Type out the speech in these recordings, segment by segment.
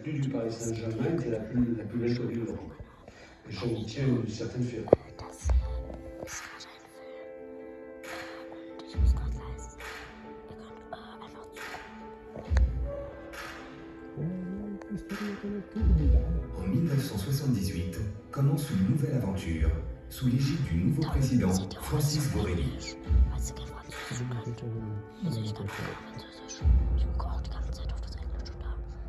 plus du Paris Saint-Germain était la plus belle commune d'Europe. Et j'en tiens une certaine fierté. En 1978, commence une nouvelle aventure sous l'égide du nouveau président Francis Borrelli.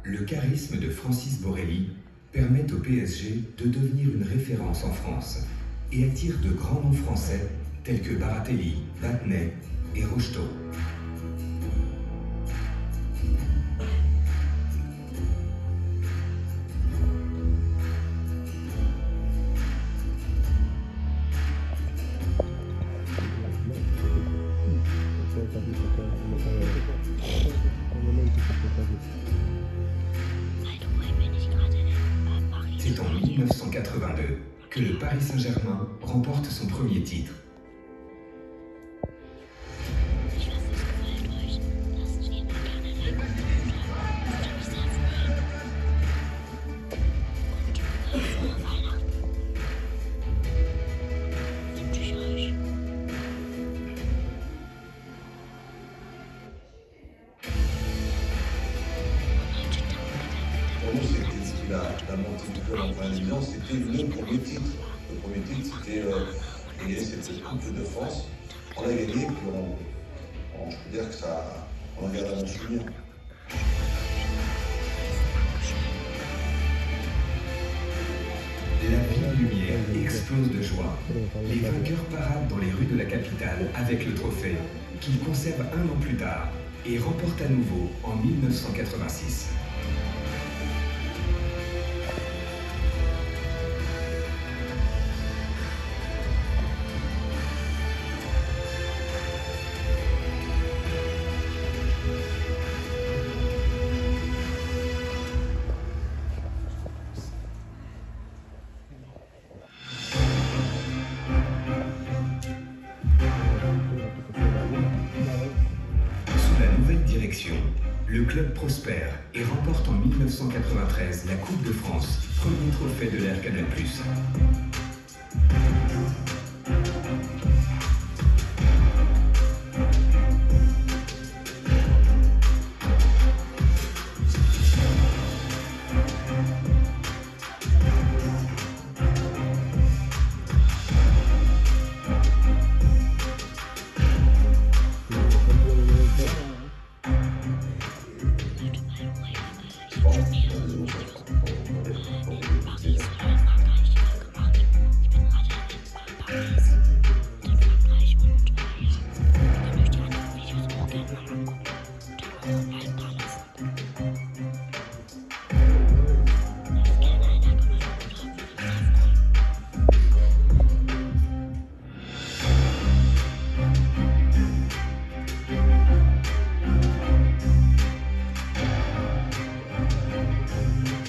Le charisme de Francis Borrelli permet au PSG de devenir une référence en France et attire de grands noms français tels que Baratelli, Vatnet et Rocheteau. C'est en 1982 que le Paris Saint-Germain remporte son premier titre. Pour nous, c'était ce qui l'a monté du club en première division, c'était le premier titre. Le premier titre, c'était gagner cette Coupe de France. On a gagné, puis je peux dire que ça, on en garde un bon souvenir. La ville lumière explose de joie. Les vainqueurs paradent dans les rues de la capitale avec le trophée, qu'ils conservent un an plus tard et remportent à nouveau en 1986. Sous la nouvelle direction, le club prospère et remporte en 1993 la Coupe de France, premier trophée de l'ère Canal+.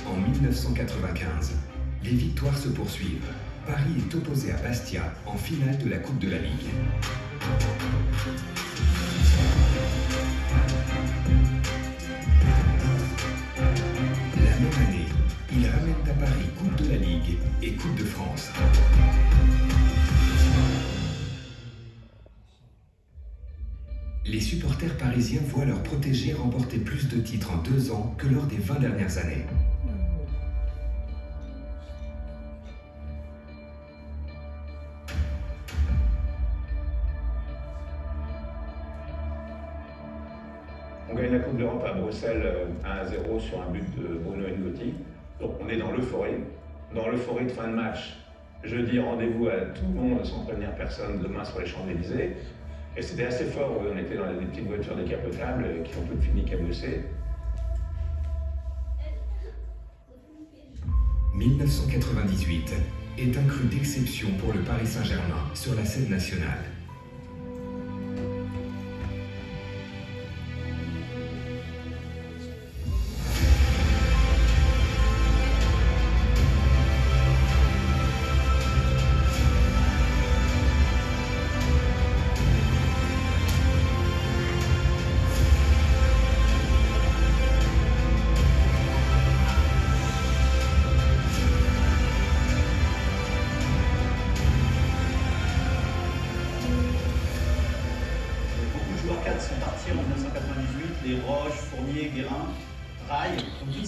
En 1995, les victoires se poursuivent. Paris est opposé à Bastia en finale de la Coupe de la Ligue. La même année, ils ramènent à Paris Coupe de la Ligue et Coupe de France. Les supporters parisiens voient leurs protégés remporter plus de titres en 2 ans que lors des 20 dernières années. On gagne la Coupe d'Europe à Bruxelles 1-0 sur un but de Bruno Ngotti. Donc on est dans l'euphorie. Dans l'euphorie de fin de match, je dis rendez-vous à tout le monde sans prévenir personne demain sur les Champs-Élysées. Et c'était assez fort, on était dans des petites voitures décapotables qui ont toutes fini cabossées. 1998 est un cru d'exception pour le Paris Saint-Germain sur la scène nationale.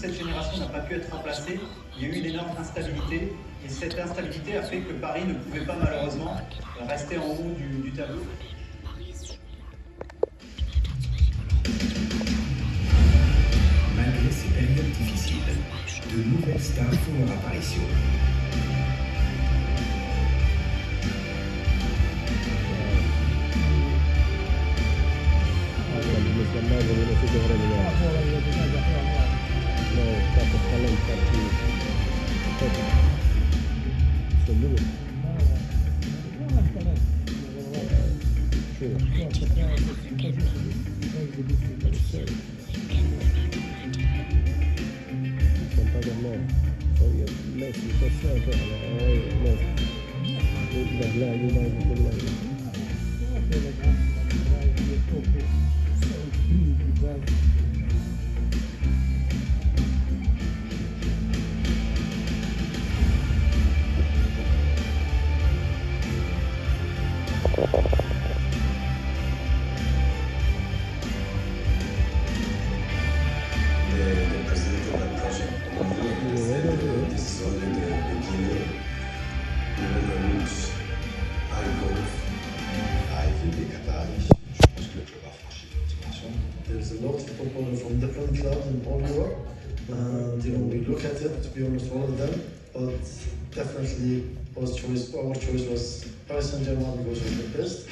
cette génération n'a pas pu être remplacée, il y a eu une énorme instabilité. Et cette instabilité a fait que Paris ne pouvait pas malheureusement rester en haut du tableau. Malgré ces périodes difficiles, de nouvelles stars font leur apparition. The president of that project, decided at the beginning, we were going to high golf. Arrivé des Qataris, je pense que le club a franchi une dimension. There's a lot of people from different clubs in all Europe, and we look at it, to be honest, all of them, but definitely our choice was Paris Saint-Germain because it was the best.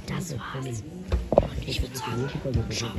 Das war's. Und ich würde sagen, schon.